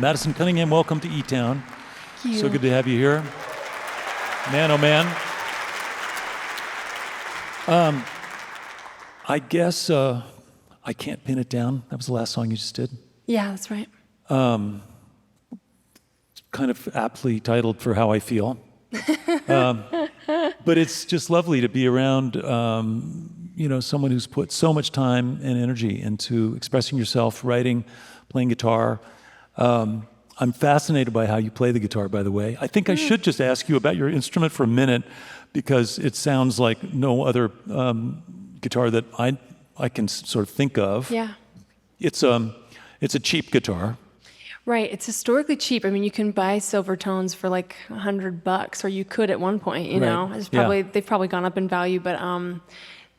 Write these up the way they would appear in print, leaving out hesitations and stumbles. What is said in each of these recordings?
Madison Cunningham, welcome to eTown. Thank you. So good to have you here. Man, oh man. I guess I Can't Pin It Down. That was the last song you just did. Yeah, that's right. Kind of aptly titled for how I feel. But it's just lovely to be around, someone who's put so much time and energy into expressing yourself, writing, playing guitar. I'm fascinated by how you play the guitar, by the way. I think I should just ask you about your instrument for a minute, because it sounds like no other guitar that I can sort of think of. Yeah. It's a cheap guitar. Right. It's historically cheap. I mean, you can buy silver tones for like $100, or you could at one point. You know, it's probably they've probably gone up in value, but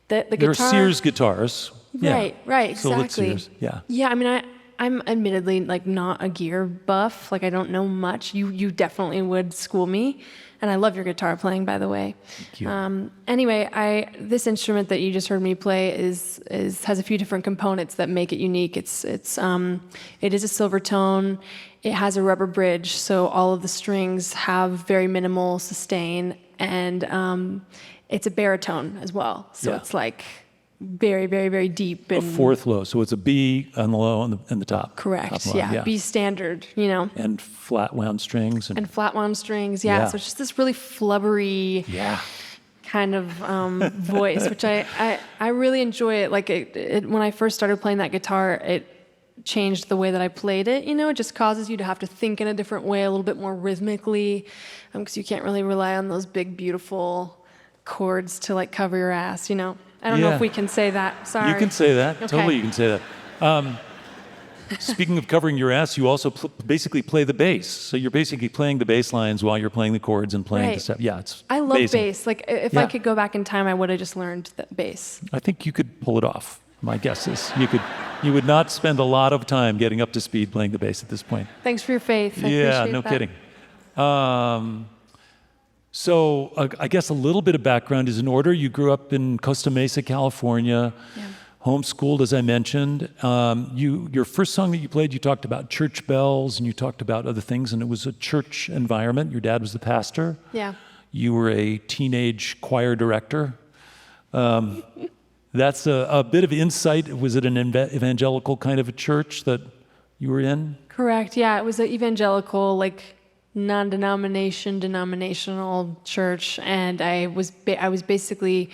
the guitar. There are Sears guitars. Right. Yeah. Right. So Exactly. Sears. Yeah. Yeah. I mean, I'm admittedly like not a gear buff. Like I don't know much. You definitely would school me, and I love your guitar playing, by the way. Thank you. Anyway, this instrument that you just heard me play has a few different components that make it unique. It is a silver tone. It has a rubber bridge, so all of the strings have very minimal sustain, and it's a baritone as well. So it's like very, very, very deep. A fourth low, so it's a B on the low and the top. Correct. Top line, Yeah. B standard. And flat wound strings. And flat wound strings. Yeah. So it's just this really flubbery. Yeah. Kind of voice, which I really enjoy it. Like when I first started playing that guitar, it changed the way that I played it. It just causes you to have to think in a different way, a little bit more rhythmically, because you can't really rely on those big, beautiful chords to like cover your ass. I don't know if we can say that. Sorry. You can say that. Okay. Totally, you can say that. Speaking of covering your ass, you also basically play the bass. So you're basically playing the bass lines while you're playing the chords and playing the stuff. Yeah, it's I love amazing. bass. Like if I could go back in time, I would have just learned the bass. I think you could pull it off. My guess is you would not spend a lot of time getting up to speed playing the bass at this point. Thanks for your faith. I yeah, appreciate no that. kidding. So I guess a little bit of background is in order. You grew up in Costa Mesa, California, homeschooled, as I mentioned. Your first song that you played, you talked about church bells and you talked about other things, and it was a church environment. Your dad was the pastor. Yeah. You were a teenage choir director. That's a bit of insight. Was it an evangelical kind of a church that you were in? Correct. Yeah, it was an evangelical, like denominational church, and I was basically,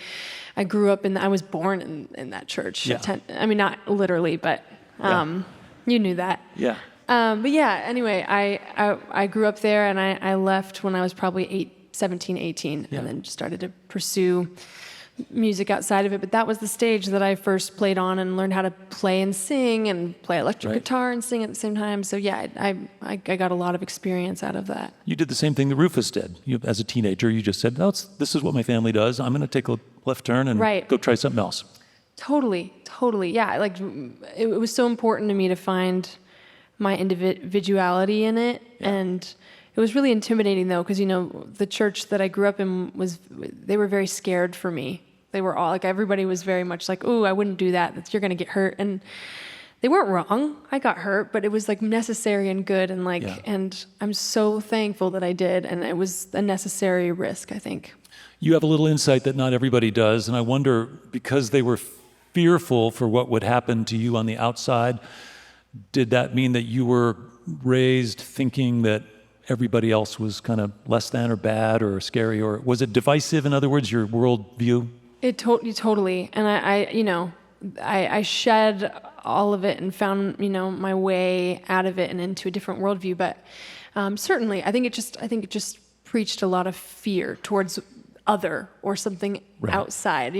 I grew up I was born in that church. Yeah. I mean, not literally, but you knew that. Yeah. But yeah, anyway, I grew up there, and I left when I was probably 17, 18, and then just started to pursue music outside of it. But that was the stage that I first played on and learned how to play and sing and play electric guitar and sing at the same time. So yeah, I got a lot of experience out of that. You did the same thing that Rufus did. As a teenager, you just said, this is what my family does. I'm going to take a left turn and go try something else. Totally. Yeah, like it was so important to me to find my individuality in it. And it was really intimidating, though, because, the church that I grew up in they were very scared for me. They were all, like, everybody was very much like, ooh, I wouldn't do that. You're going to get hurt. And they weren't wrong. I got hurt, but it was, like, necessary and good. And, and I'm so thankful that I did. And it was a necessary risk, I think. You have a little insight that not everybody does. And I wonder, because they were fearful for what would happen to you on the outside, did that mean that you were raised thinking that everybody else was kind of less than or bad or scary, or was it divisive, in other words, your worldview? It totally. And I shed all of it and found, my way out of it and into a different worldview. But certainly, I think it just preached a lot of fear towards other or something outside,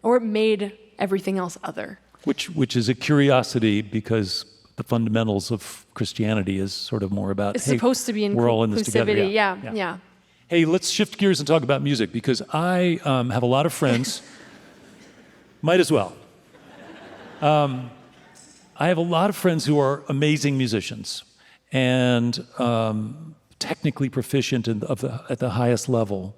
or it made everything else other. Which is a curiosity, because the fundamentals of Christianity is sort of more about, it's supposed to be we're all in this together. Yeah. Hey, let's shift gears and talk about music, because I have a lot of friends. Might as well. I have a lot of friends who are amazing musicians and technically proficient at the highest level.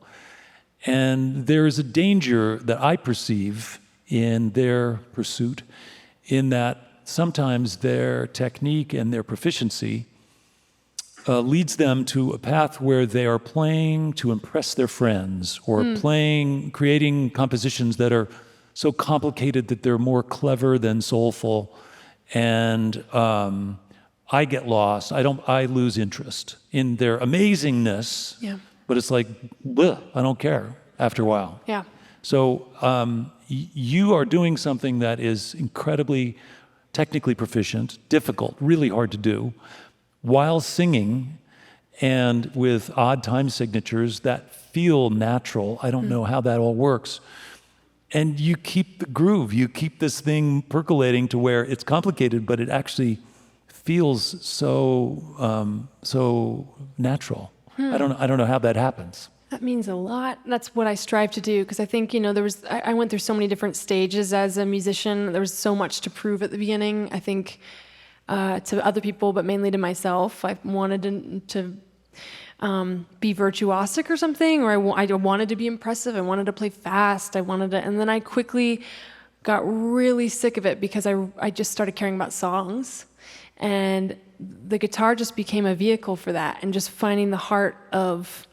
And there is a danger that I perceive in their pursuit, in that sometimes their technique and their proficiency leads them to a path where they are playing to impress their friends, or creating compositions that are so complicated that they're more clever than soulful. And I get lost. I lose interest in their amazingness. Yeah. But it's like, bleh, I don't care after a while. Yeah. So you are doing something that is incredibly technically proficient, difficult, really hard to do, while singing and with odd time signatures that feel natural. I don't know how that all works. And you keep the groove. You keep this thing percolating to where it's complicated, but it actually feels so natural. I don't know how that happens. That means a lot. That's what I strive to do, because I think, I went through so many different stages as a musician. There was so much to prove at the beginning, I think, to other people, but mainly to myself. I wanted to be virtuosic or something, or I wanted to be impressive. I wanted to play fast. And then I quickly got really sick of it because I just started caring about songs. And the guitar just became a vehicle for that, and just finding the heart of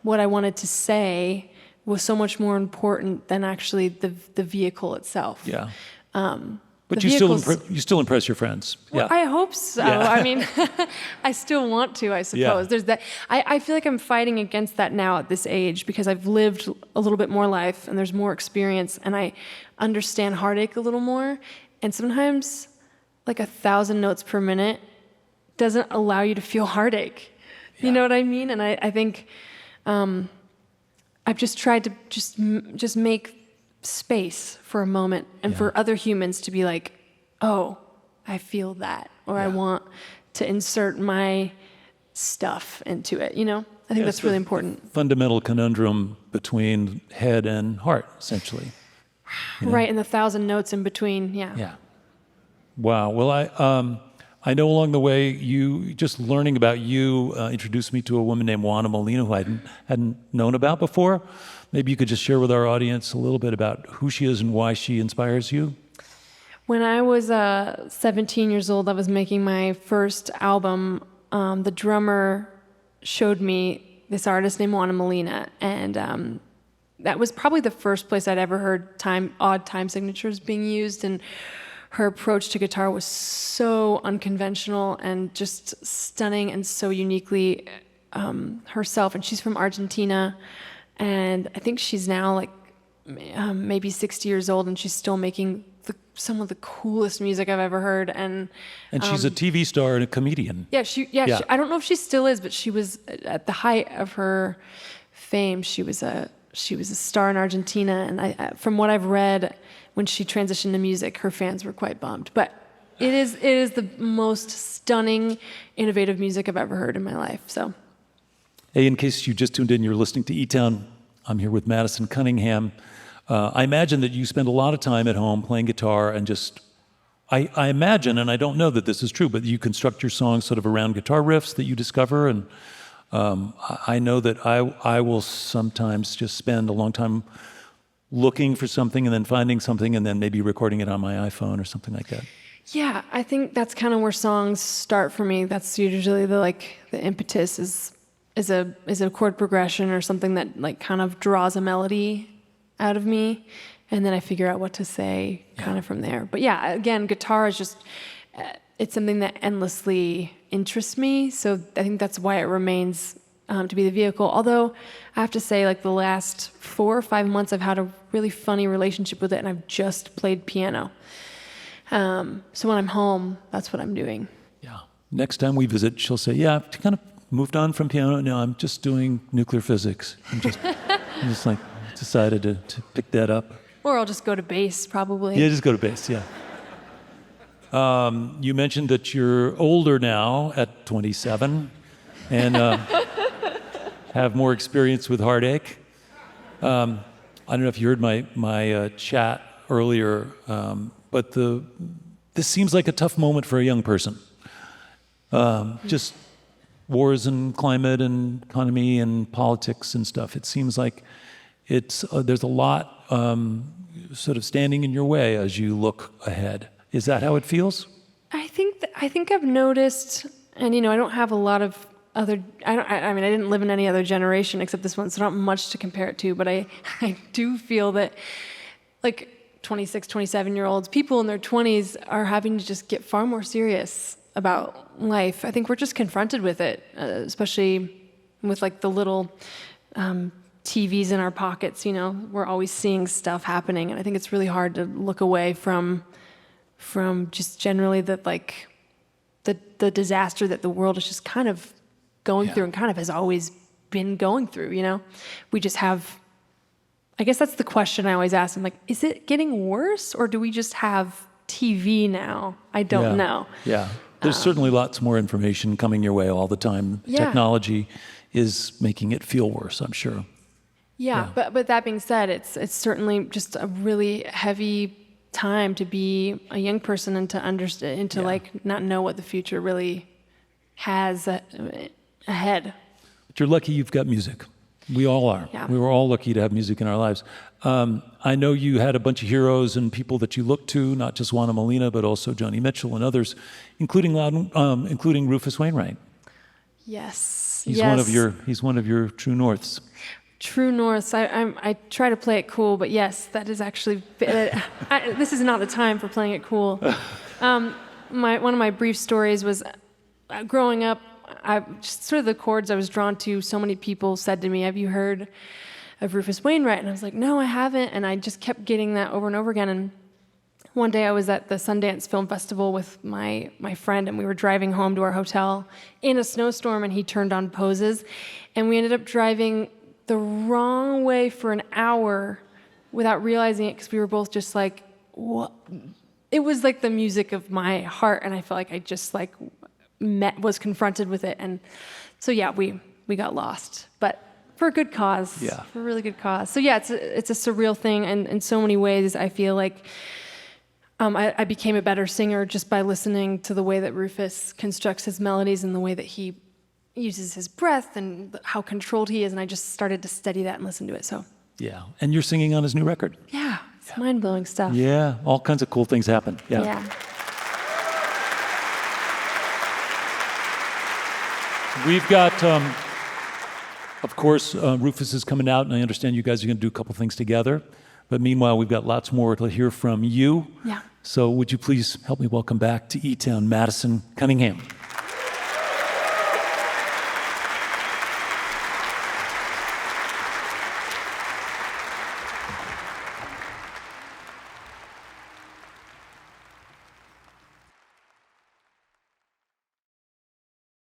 what I wanted to say was so much more important than actually the vehicle itself. Yeah. But you still impress your friends. Well, Yeah. I hope so. Yeah. I mean, I still want to, I suppose. Yeah. There's that. I feel like I'm fighting against that now at this age, because I've lived a little bit more life and there's more experience, and I understand heartache a little more. And sometimes, like 1,000 notes per minute doesn't allow you to feel heartache. You know what I mean? And I think I've just tried to just make space for a moment, and for other humans to be like, oh, I feel that, or I want to insert my stuff into it. I think that's really important. Fundamental conundrum between head and heart, essentially. Right, and the 1,000 notes in between. Yeah. Wow. Well, I know along the way, just learning about you introduced me to a woman named Juana Molina, who I hadn't known about before. Maybe you could just share with our audience a little bit about who she is and why she inspires you. When I was 17 years old, I was making my first album. The drummer showed me this artist named Juana Molina, and that was probably the first place I'd ever heard odd time signatures being used. And her approach to guitar was so unconventional and just stunning, and so uniquely herself. And she's from Argentina, and I think she's now maybe 60 years old, and she's still making some of the coolest music I've ever heard. And she's a TV star and a comedian. Yeah, I don't know if she still is, but she was at the height of her fame. She was a star in Argentina, and from what I've read, when she transitioned to music, her fans were quite bummed. But it is the most stunning, innovative music I've ever heard in my life. So, hey, in case you just tuned in, you're listening to eTown. I'm here with Madison Cunningham. I imagine that you spend a lot of time at home playing guitar and I imagine, and I don't know that this is true, but you construct your songs sort of around guitar riffs that you discover. And I know that I will sometimes just spend a long time looking for something and then finding something and then maybe recording it on my iPhone or something like that. Yeah, I think that's kind of where songs start for me. That's usually the impetus is a chord progression or something that kind of draws a melody out of me, and then I figure out what to say kind of from there. But yeah, again, guitar is just it's something that endlessly interests me. So I think that's why it remains to be the vehicle. Although I have to say, the last 4 or 5 months, I've had a really funny relationship with it, and I've just played piano. So when I'm home, that's what I'm doing. Yeah. Next time we visit, she'll say, "Yeah, I've kind of moved on from piano. Now I'm just doing nuclear physics. I'm just decided to pick that up." Or I'll just go to bass, probably. Yeah, just go to bass. Yeah. You mentioned that you're older now, at 27, and have more experience with heartache. I don't know if you heard my chat earlier, but this seems like a tough moment for a young person. Just wars and climate and economy and politics and stuff. It seems like there's a lot sort of standing in your way as you look ahead. Is that how it feels? I think I've noticed, And I don't have a lot of other. I mean, I didn't live in any other generation except this one, so not much to compare it to. But I do feel that, like 26, 27-year-olds, people in their 20s are having to just get far more serious about life. I think we're just confronted with it, especially with like the little TVs in our pockets. We're always seeing stuff happening, and I think it's really hard to look away from just generally the disaster that the world is just kind of going through and kind of has always been going through. We just have, I guess that's the question I always ask. I'm like, is it getting worse, or do we just have TV now? I don't know. Yeah. There's certainly lots more information coming your way all the time. Yeah. Technology is making it feel worse, I'm sure. Yeah. But that being said, it's certainly just a really heavy time to be a young person and to understand and to like not know what the future really has ahead. But you're lucky you've got music. We all are. Yeah. We were all lucky to have music in our lives. I know you had a bunch of heroes and people that you looked to, not just Juana Molina, but also Joni Mitchell and others, including Rufus Wainwright. Yes. He's one of your true norths. True norths. I try to play it cool, but yes, that is actually. This is not the time for playing it cool. One of my brief stories was growing up. Just sort of the chords I was drawn to. So many people said to me, "Have you heard of Rufus Wainwright?" And I was like, "No, I haven't." And I just kept getting that over and over again. And one day I was at the Sundance Film Festival with my friend, and we were driving home to our hotel in a snowstorm, and he turned on Poses, and we ended up driving the wrong way for an hour without realizing it, because we were both just like, what? It was like the music of my heart, and I felt like I just like was confronted with it. And so we got lost, but for a good cause. Yeah. For a really good cause. So it's a surreal thing, and in so many ways I feel like I became a better singer just by listening to the way that Rufus constructs his melodies and the way that he uses his breath and how controlled he is, and I just started to study that and listen to it. So Yeah, and you're singing on his new record. yeah, it's mind-blowing stuff. Yeah, all kinds of cool things happen. Yeah. We've got, of course, Rufus is coming out, and I understand you guys are going to do a couple things together. But meanwhile, we've got lots more to hear from you. Yeah. So would you please help me welcome back to eTown, Madison Cunningham.